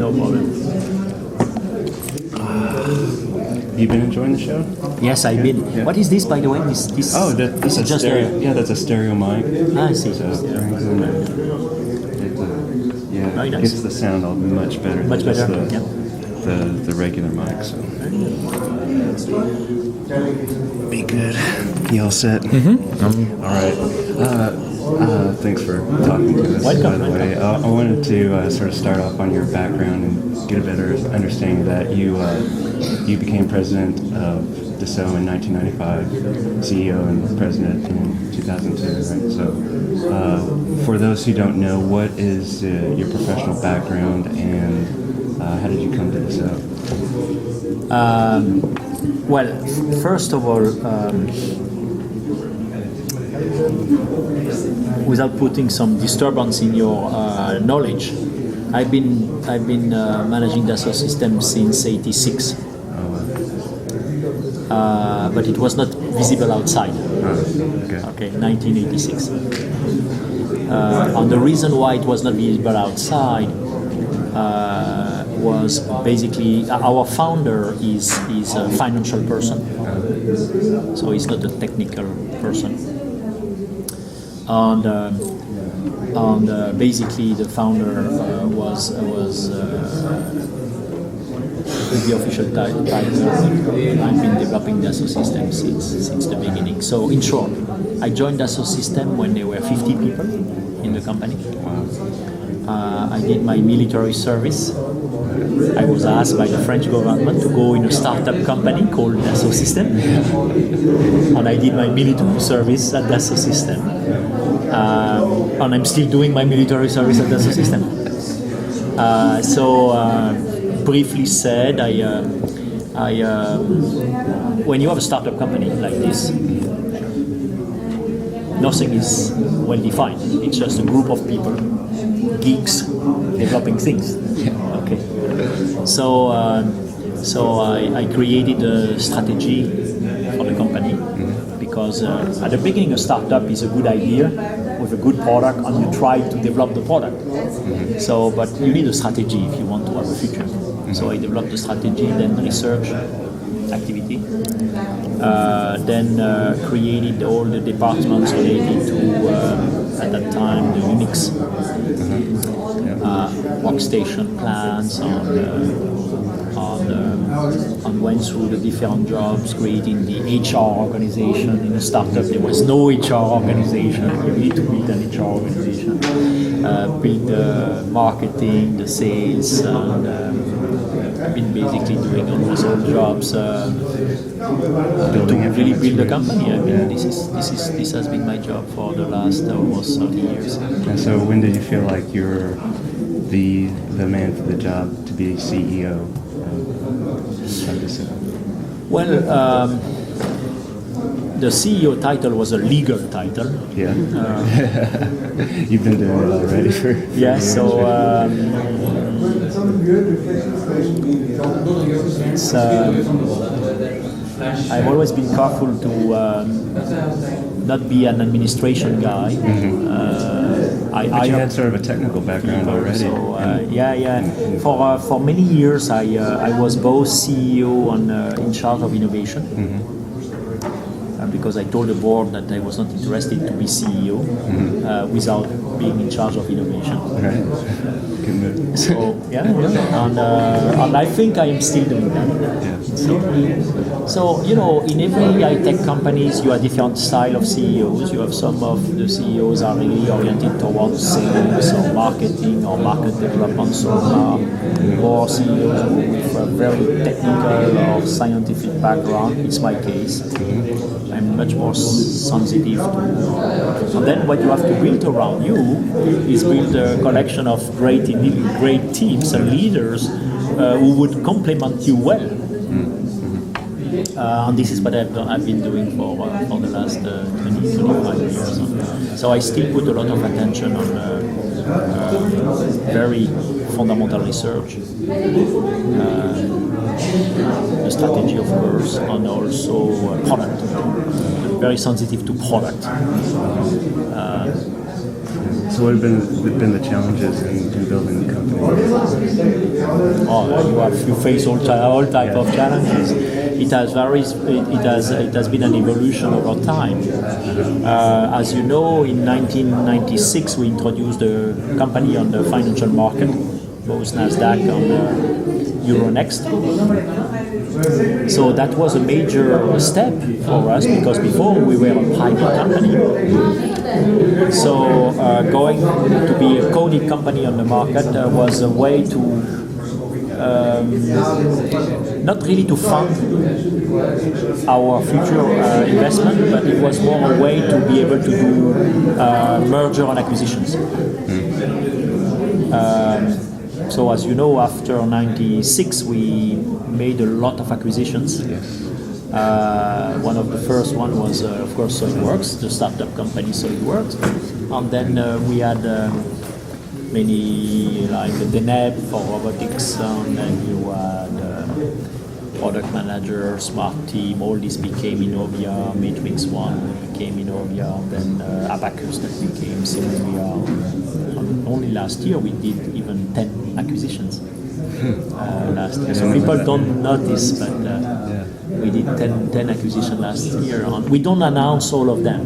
No problem. Have you been enjoying the show? Yes, I've been. Yeah. What is this, by the way? This This is just stereo. Yeah, that's a stereo mic. I see. So Very it nice. gets the sound all much better. Much than just better. the regular mic. So. Be good. You all set? Mm-hmm. All right. Thanks for talking to us. Welcome. By the way, I wanted to sort of start off on your background and get a better understanding that you became president of Dassault in 1995, CEO and president in 2002. Right. So, for those who don't know, what is your professional background and how did you come to Dassault? Well, first of all, without putting some disturbance in your knowledge, I've been managing Dassault Systems since '86, but it was not visible outside. Okay, 1986. And the reason why it was not visible outside was basically our founder is a financial person, so he's not a technical person. And basically the founder was the official title. I've been developing Dassault Systems since the beginning. So in short, I joined Dassault Systems when there were 50 people in the company. I did my military service. I was asked by the French government to go in a startup company called Dassault Systems, and I did my military service at Dassault Systems. And I'm still doing my military service at Dassault Systems. Briefly said, when you have a startup company like this, nothing is well defined. It's just a group of people, geeks, developing things. Okay. So I created a strategy for the company because at the beginning a startup is a good idea with a good product and you try to develop the product. So, but you need a strategy if you want to have a future. So I developed a strategy, then research activity, then created all the departments related to, at that time, the Unix workstation plans, and went through the different jobs, creating the HR organization. In a startup, there was no HR organization. You need to build an HR organization, build the marketing, the sales, and I've been basically doing almost all jobs to really build the company. I mean, this has been my job for the last almost 30 years. And so, when did you feel like you're the man for the job to be CEO of Dassault? Well, the CEO title was a legal title. Yeah. You've been doing it already for yeah. years, So right? it's. I've always been careful to not be an administration guy. But you had sort of a technical background already. So For many years, I was both CEO and in charge of innovation. Because I told the board that I was not interested to be CEO without being in charge of innovation. Right. Good move. So and I think I am still doing that. Yeah. So in every high-tech companies, you have different style of CEOs. You have some of the CEOs are really oriented towards sales or marketing or market development. So more CEOs with a very technical or scientific background. It's my case. I'm much more sensitive to. And then what you have to build around you is build a collection of great teams and leaders who would complement you well. And this is what I've been doing for the last 25 years. So I still put a lot of attention on very fundamental research, the strategy, of course, and also product. I'm very sensitive to product. So what have been the challenges in building the company? You face all type of challenges. It has been an evolution over time. As you know, in 1996 we introduced the company on the financial market, both Nasdaq and Euronext. So that was a major step for us because before we were a private company. So going to be a coding company on the market was a way to not really to fund our future investment, but it was more a way to be able to do merger and acquisitions. So as you know, after '96 we made a lot of acquisitions. Yes. One of the first one was, of course, SolidWorks, the startup company SolidWorks, and then we had many like the DNEB for robotics, and then you had product manager, smart team. All this became Innovia. Matrix One became Innovia, and then Abacus that became Sylvia. Only last year we did even 10 acquisitions. Last year, so people don't notice, but we did 10 acquisitions last year. And we don't announce all of them.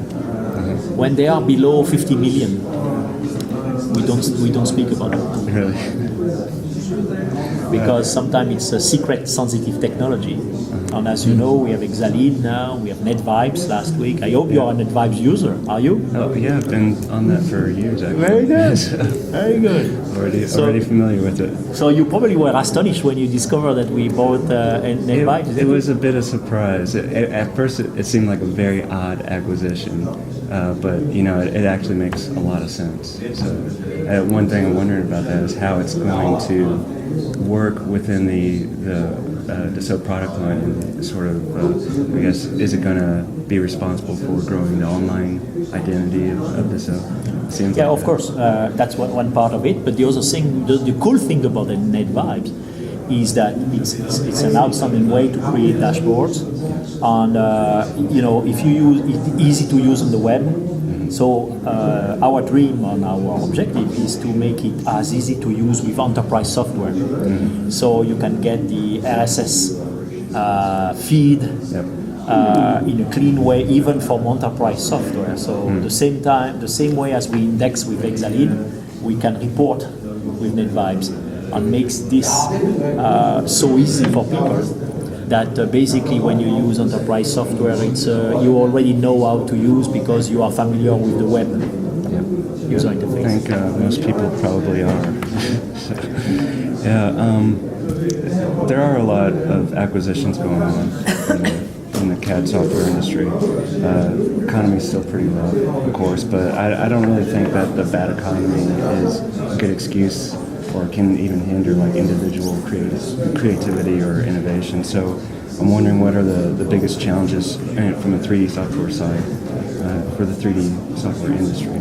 When they are below 50 million, we don't speak about it. Really? Because sometimes it's a secret, sensitive technology. And as you know, we have Exalead now, we have NetVibes last week. I hope you are a NetVibes user, are you? Oh yeah, I've been on that for years actually. Very good, very good. Already familiar with it. So you probably were astonished when you discovered that we bought NetVibes. It was a bit of surprise. At first it seemed like a very odd acquisition, but it actually makes a lot of sense. So one thing I'm wondering about that is how it's going to work within the Dassault product line, and sort of, I guess, is it going to be responsible for growing the online identity of Dassault? Yeah, of course, that's one part of it. But the other thing, the cool thing about the NetVibes is that it's an outstanding way to create dashboards, and if you use it, easy to use on the web. So our dream and our objective is to make it as easy to use with enterprise software. So you can get the RSS feed in a clean way, even from enterprise software. So the same way as we index with Exalead, we can report with NetVibes, and makes this so easy for people that basically when you use enterprise software, it's you already know how to use because you are familiar with the web user interface. I think most people probably are. There are a lot of acquisitions going on in the CAD software industry. Economy is still pretty low, of course, but I don't really think that the bad economy is a good excuse or can even hinder like individual creativity or innovation. So I'm wondering, what are the biggest challenges from the 3D software side for the 3D software industry?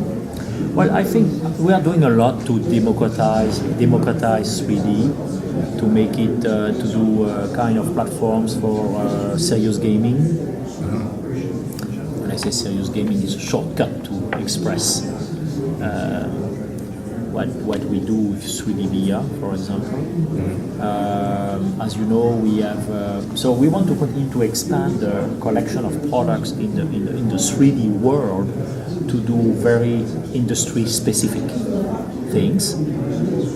Well, I think we are doing a lot to democratize 3D, to make it to do kind of platforms for serious gaming. When I say serious gaming, it's a shortcut to express what we do with 3D VR, for example. As you know, we have so we want to continue to expand the collection of products in the 3D world to do very industry-specific things,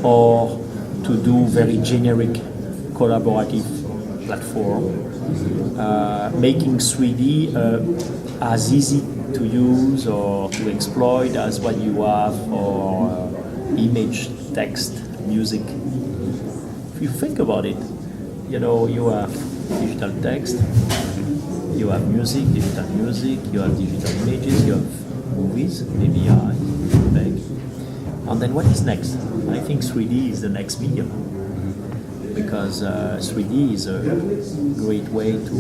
or to do very generic collaborative platform, making 3D as easy to use or to exploit as what you have for image, text, music. If you think about it, you have digital text, you have music, digital music, you have digital images, you have movies, AVI, MPEG. And then what is next? I think 3D is the next medium, because 3D is a great way to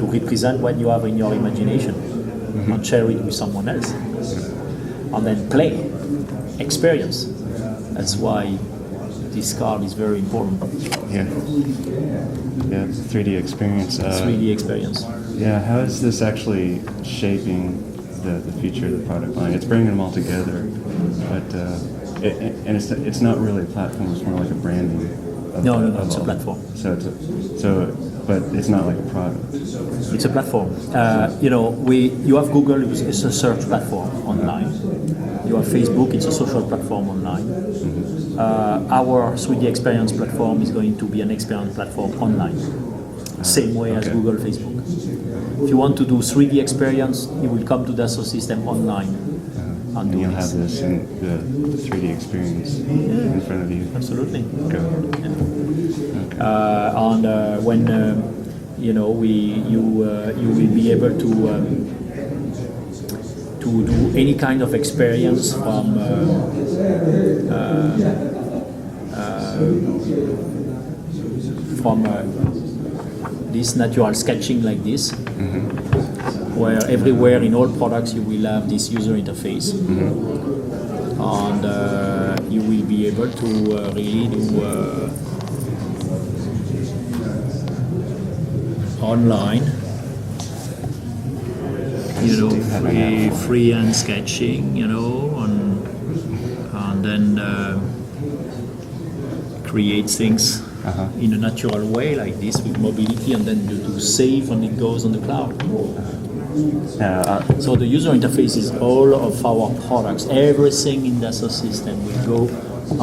represent what you have in your imagination and share it with someone else. And then play, experience. That's why this card is very important. Yeah, 3D experience. 3D experience. Yeah, how is this actually shaping the future of the product line. It's bringing them all together, but and it's not really a platform. It's more like a branding. No, it's a platform. But it's not like a product. It's a platform. You have Google, it's a search platform online. You have Facebook, it's a social platform online. Our 3D experience platform is going to be an experience platform online. Same way as Google, Facebook. If you want to do 3D experience, you will come to the Dassault system online. And you'll have this in the 3D experience in front of you. Absolutely. Go. And when you will be able to do any kind of experience from this natural sketching like this, where everywhere in all products you will have this user interface, and you will be able to really do online, freehand sketching, and then create things in a natural way like this with mobility, and then you do save and it goes on the cloud. So the user interface is all of our products. Everything in the Dassault system will go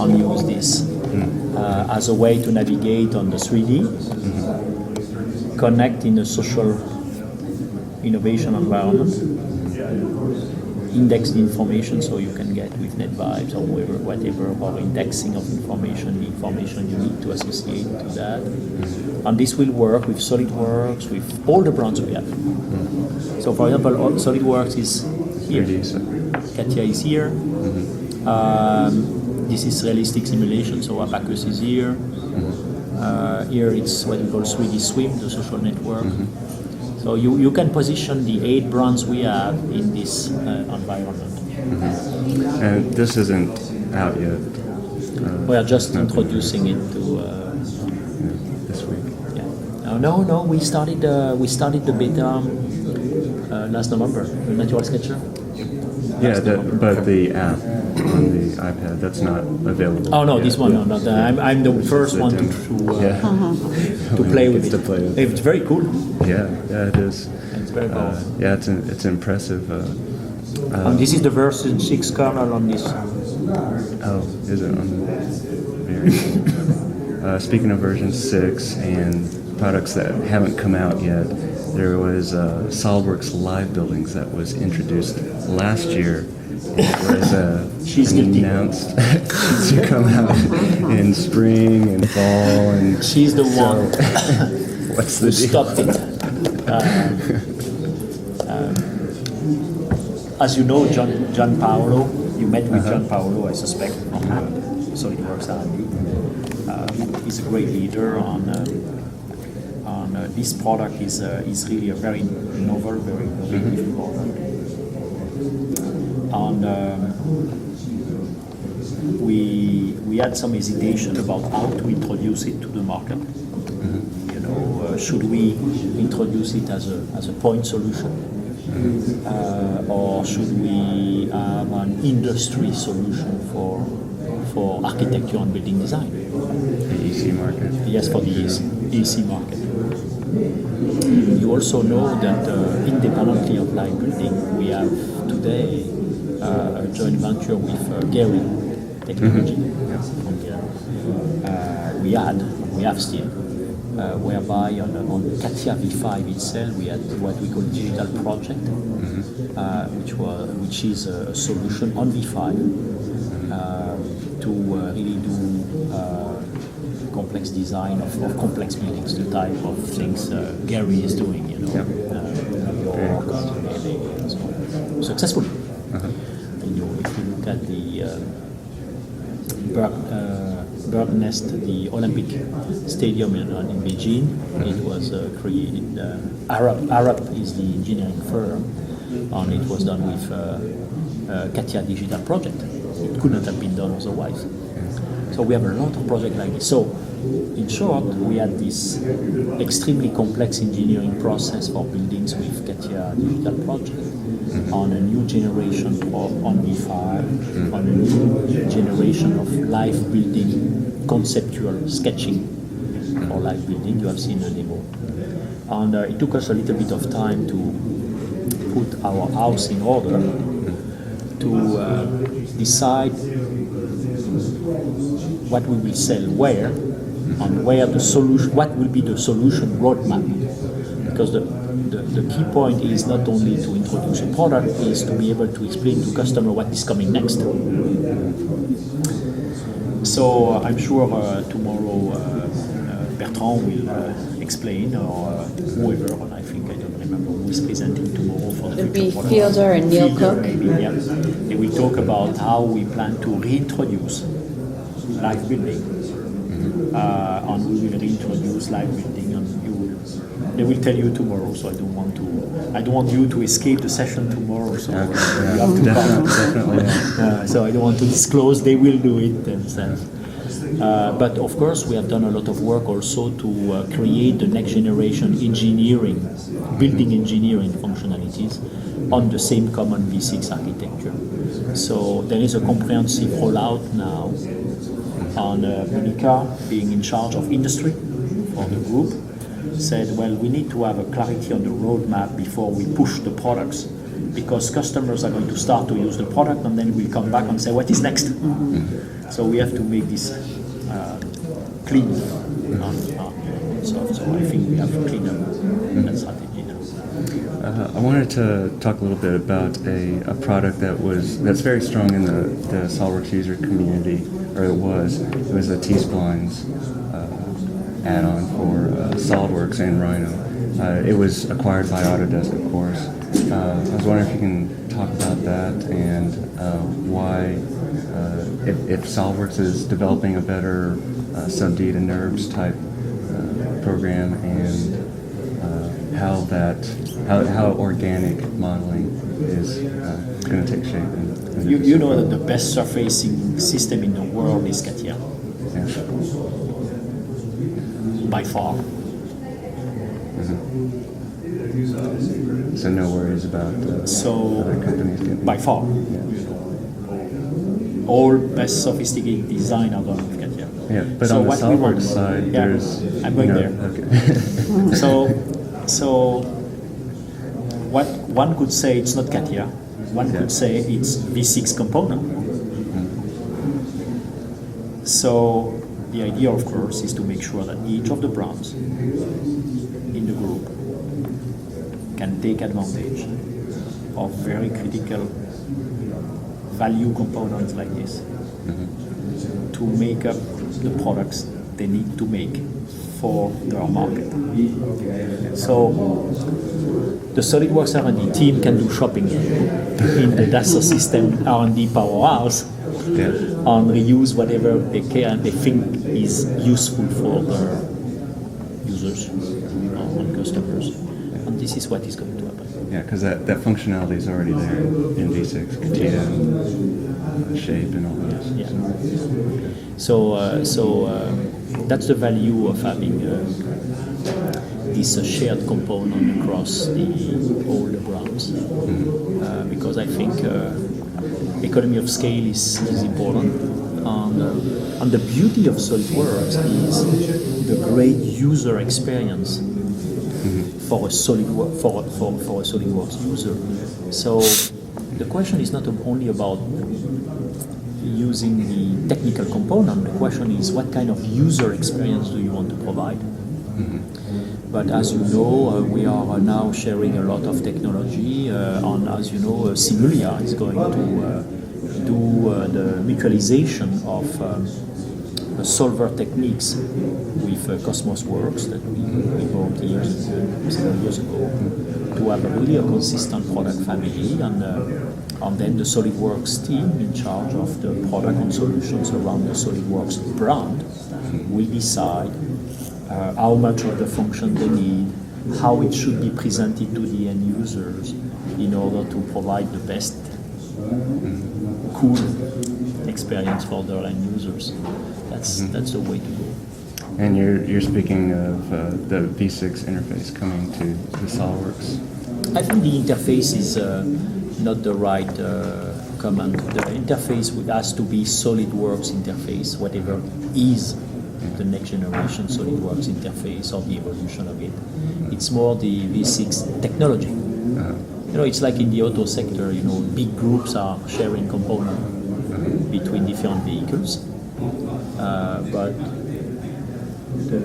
and use this as a way to navigate on the 3D, connect in a social innovation environment, index the information so you can get with NetVibes or whatever, or indexing of information, the information you need to associate to that. And this will work with SolidWorks, with all the brands we have. So for example, SolidWorks is here, Katia is here, this is realistic simulation, so Abacus is here. Here it's what we call 3D Swim, the social network. So you can position the 8 brands we have in this environment. And this isn't out yet. We are just introducing it to this week. Yeah. No. We started the beta last November. The Natural Sketcher. Yeah, but the app on the iPad, that's not available. Oh no, yet. this one, no, not. I'm the first one to play with it. It's very cool. Yeah, it is. It's very cool. Yeah, it's impressive. And this is the version 6 kernel on this. Oh, is it on the very? Speaking of version 6 and products that haven't come out yet, there was SolidWorks Live Buildings that was introduced last year. It was announced to come out in spring and fall. And she's the one what's the who stopped it. As you know, John Paolo, you met with John Paolo, I suspect, from SolidWorks R&D. He's a great leader on this product is really a very novel, very innovative product. And we had some hesitation about how to introduce it to the market. Should we introduce it as a point solution, or should we have an industry solution for architecture and building design? The EC market. Yes, for the EC market. You also know that independently of light building, we have today a joint venture with Gary Technology from here. We have still, whereby on Katia V5 itself, we had what we call digital project, which is a solution on V5 to really do complex design of complex buildings, the type of things Gary is doing, New York, LA, and so on. Successfully. If you look at the Bird Nest, the Olympic Stadium in Beijing, it was created. Arab is the engineering firm, and it was done with Katia Digital Project. It could not have been done otherwise. So we have a lot of projects like this. So, in short, we had this extremely complex engineering process for buildings with Katia Digital Project. on a new generation on V5, on a new generation of live building, conceptual sketching for live building. You have seen a demo. And it took us a little bit of time to put our house in order, to decide what we will sell where, and where the solution, what will be the solution roadmap. Because the key point is not only to introduce a product, is to be able to explain to customer what is coming next. So I'm sure tomorrow Bertrand will explain, or whoever, and I think, I don't remember who is presenting tomorrow for the future product. Fielder and Neil Cook. Maybe, yeah. They will talk about how we plan to reintroduce live building, and we will reintroduce live building, and they will tell you tomorrow. So I don't want you to escape the session tomorrow. So you have to come. Definitely. So I don't want to disclose. They will do it themselves. But of course, we have done a lot of work also to create the next generation engineering, building engineering functionalities on the same common V6 architecture. So there is a comprehensive rollout now, and Monica, being in charge of industry for the group, said, well, we need to have a clarity on the roadmap before we push the products, because customers are going to start to use the product and then we'll come back and say, what is next? So we have to make this clean. So I think we have cleaned up that strategy now. I wanted to talk a little bit about a product that's very strong in the SOLIDWORKS user community, or it was a T-Splines add-on for SOLIDWORKS and Rhino. It was acquired by Autodesk, of course. I was wondering if you can talk about that and why, if SOLIDWORKS is developing a better sub-D to NURBS type program, and how organic modeling is going to take shape. You know that the best surfacing system in the world is CATIA. Yeah. By far. So no worries about other companies getting... By far. Yeah. All best sophisticated design are done with CATIA. Yeah, but so on the what we want, SOLIDWORKS side, there's... I'm going there. Okay. So what one could say, it's not CATIA. One could say it's V6 component. So the idea, of course, is to make sure that each of the brands in the group can take advantage of very critical value components like this to make up the products they need to make for their market. So the SOLIDWORKS R&D team can do shopping in the Dassault Systèmes R&D powerhouse, and reuse whatever they can, they think is useful for their users and customers. And this is what is going to happen. Yeah, because that functionality is already there in V6, CATIA, and shape and all that. Yeah. So that's the value of having this shared component across all the brands, because I think economy of scale is important, and the beauty of SOLIDWORKS is the great user experience for a SOLIDWORKS user. So the question is not only about using the technical component. The question is, what kind of user experience do you want to provide? But as you know, we are now sharing a lot of technology, and as you know, Simulia is going to do the mutualization of solver techniques with Cosmos Works that we bought several years ago, to have really a consistent product family, and then the SOLIDWORKS team in charge of the product and solutions around the SOLIDWORKS brand will decide how much of the function they need, how it should be presented to the end users in order to provide the best cool experience for their end users. That's the way to go. And you're speaking of the V6 interface coming to the SOLIDWORKS I think the interface is not the right command. The interface has to be SolidWorks interface, whatever is the next generation SolidWorks interface or the evolution of it. It's more the V6 technology. You know, it's like in the auto sector, you know, big groups are sharing components between different vehicles, but the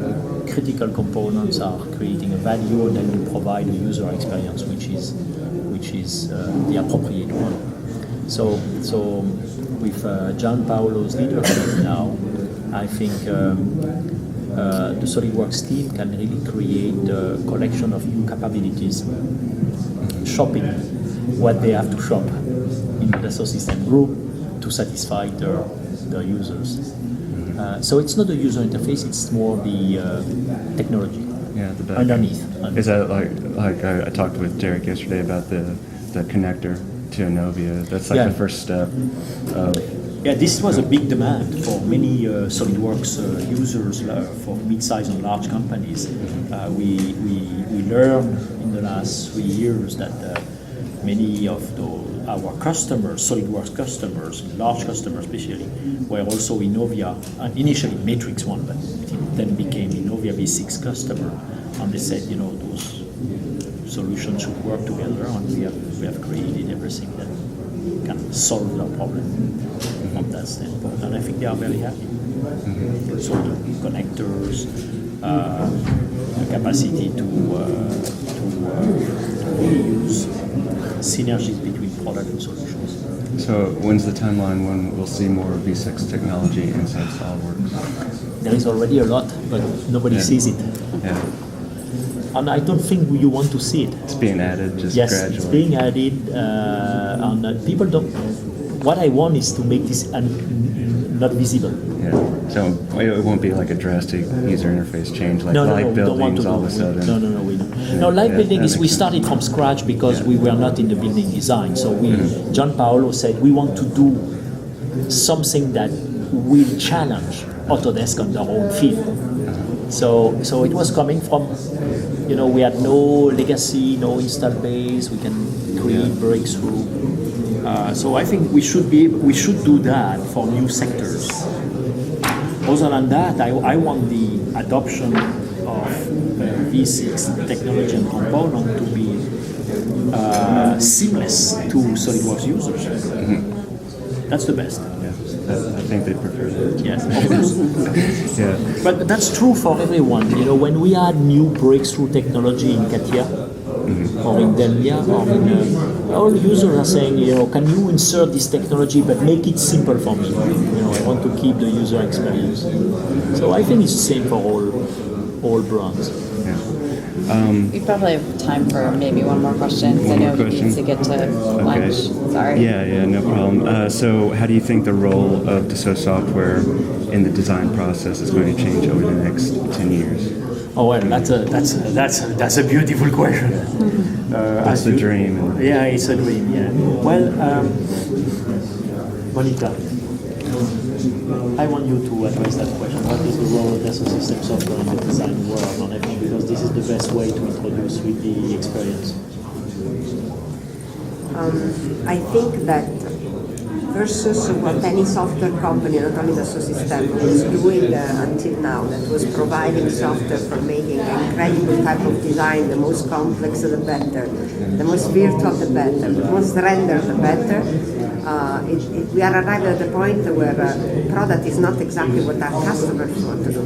critical components are creating a value, and then you provide a user experience which is the appropriate one. So with Gian Paolo's leadership now, I think the SolidWorks team can really create a collection of new capabilities, shopping what they have to shop in the Dassault System group to satisfy their users. So it's not the user interface; it's more the technology underneath. Is that like I talked with Derek yesterday about the connector to Inovia? That's like the first step of. Yeah, this was a big demand for many SolidWorks users, for mid-sized and large companies. We learned in the last 3 years that many of our customers, SolidWorks customers, large customers especially, were also Inovia, initially Matrix 1, but then became Inovia V6 customer. And they said, you know, those solutions should work together, and we have created everything that can solve their problem from that standpoint. And I think they are very happy. So the connectors, the capacity to use synergies between product and solutions. So when's the timeline when we'll see more V6 technology inside SolidWorks? There is already a lot, but nobody sees it. Yeah. And I don't think you want to see it. It's being added just yes, gradually. It's being added, and people don't. What I want is to make this not visible. Yeah. So it won't be like a drastic user interface change, like light buildings all of a sudden. No, we don't. No, light building is we started from scratch because we were not in the building design. So Gian Paolo said we want to do something that will challenge Autodesk on their own field. So it was coming from, you know, we had no legacy, no install base. We can create breakthrough. So I think we should do that for new sectors. Other than that, I want the adoption of V6 technology and component to be seamless to SolidWorks users. That's the best. Yeah, I think they prefer that. Yes, of course. Yeah. But that's true for everyone. You know, when we add new breakthrough technology in CATIA, or in Delmia, or in all users are saying, you know, can you insert this technology but make it simple for me? You know, I want to keep the user experience. So I think it's the same for all brands. Yeah. We probably have time for maybe one more question because I know you need to get to lunch. Sorry. Yeah, no problem. So how do you think the role of Dassault software in the design process is going to change over the next 10 years? Oh well, that's a beautiful question. That's the dream. Yeah, it's a dream. Yeah. Well, Monica, I want you to address that question. What is the role of Dassault System software in the design world? And I think because this is the best way to introduce 3D experience. I think that versus what any software company, not only Dassault System, was doing until now, that was providing software for making an incredible type of design, the most complex the better, the most virtual the better, the most rendered the better. We are arrived at the point where product is not exactly what our customers want to do.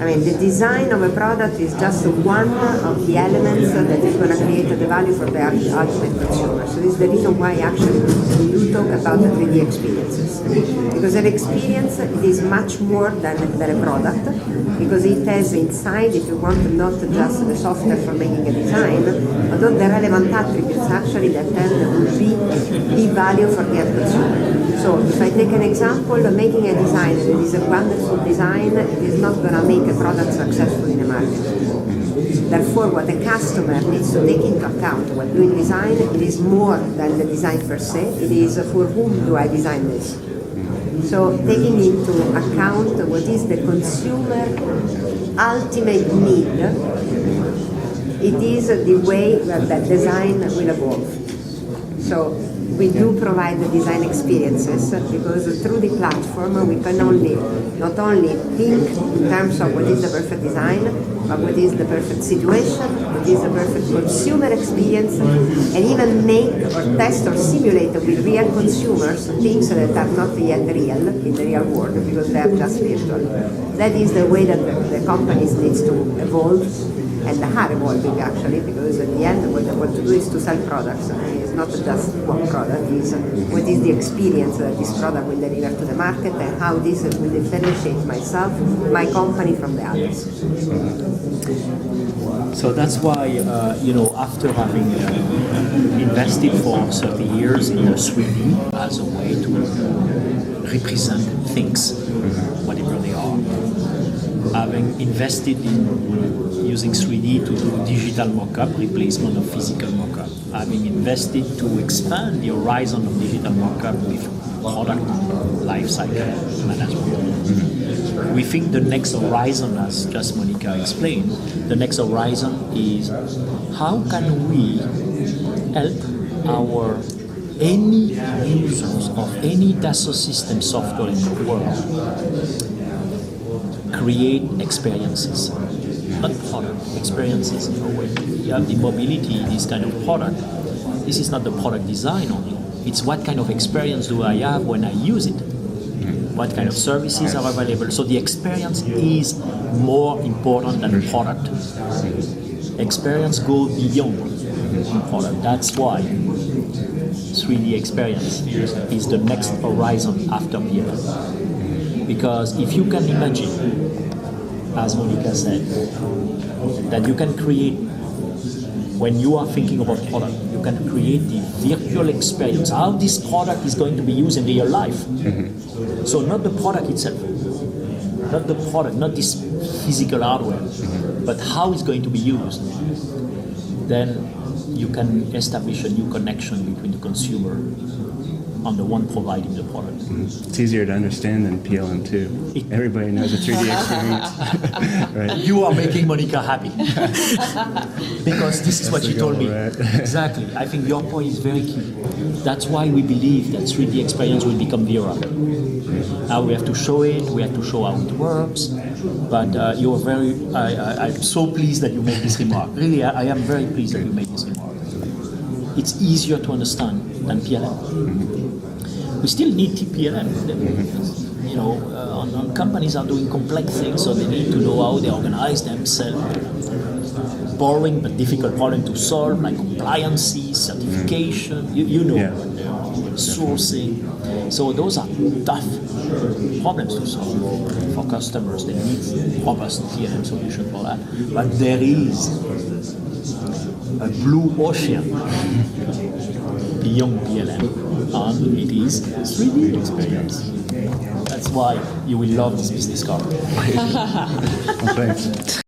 I mean, the design of a product is just one of the elements that is going to create the value for the ultimate consumer. So this is the reason why actually we do talk about the 3D experiences. Because an experience is much more than a product, because it has inside, if you want, not just the software for making a design, but all the relevant attributes actually that then will be the value for the end consumer. So if I take an example, making a design, it is a wonderful design, it is not going to make a product successful in a market. Therefore, what a customer needs to take into account when doing design, it is more than the design per se, it is for whom do I design this. So taking into account what is the consumer ultimate need, it is the way that design will evolve. So we do provide the design experiences because through the platform we can not only think in terms of what is the perfect design, but what is the perfect situation, what is the perfect consumer experience, and even make or test or simulate with real consumers things that are not yet real in the real world because they are just virtual. That is the way that the companies needs to evolve, and are evolving actually, because at the end what they want to do is to sell products. It's not just one product, it's what is the experience that this product will deliver to the market and how this will differentiate myself, my company from the others. So that's why, after having invested for 30 years in 3D as a way to represent things, whatever they are, having invested in using 3D to do digital mock-up, replacement of physical mock-up, having invested to expand the horizon of digital mock-up with product lifecycle management. We think the next horizon, as just Monica explained, the next horizon is how can we help any users of any Dassault System software in the world create experiences, not product, experiences. When you have the mobility, this kind of product, this is not the product design only. It's what kind of experience do I have when I use it? What kind of services are available? So the experience is more important than the product. Experience goes beyond the product. That's why 3D experience is the next horizon after PLM. Because if you can imagine, as Monica said, that you can create, when you are thinking about product, you can create the virtual experience, how this product is going to be used in real life. So not the product itself, not the product, not this physical hardware, but how it's going to be used. Then you can establish a new connection between the consumer and the one providing the product. It's easier to understand than PLM2. Everybody knows a 3D experience. Right. You are making Monica happy. Because this is what she told me. Right. Exactly. I think your point is very key. That's why we believe that 3D experience will become viral. Now we have to show it, we have to show how it works, but you're very, I'm so pleased that you made this remark. Really, I am very pleased that you made this remark. It's easier to understand than PLM. We still need PLM. Companies are doing complex things, so they need to know how they organize themselves. Boring but difficult problem to solve, like compliancy, certification, sourcing. So those are tough problems to solve for customers. They need robust PLM solution for that. But there is a blue ocean beyond PLM, and it is 3D experience. That's why you will love this business card. Well, thanks.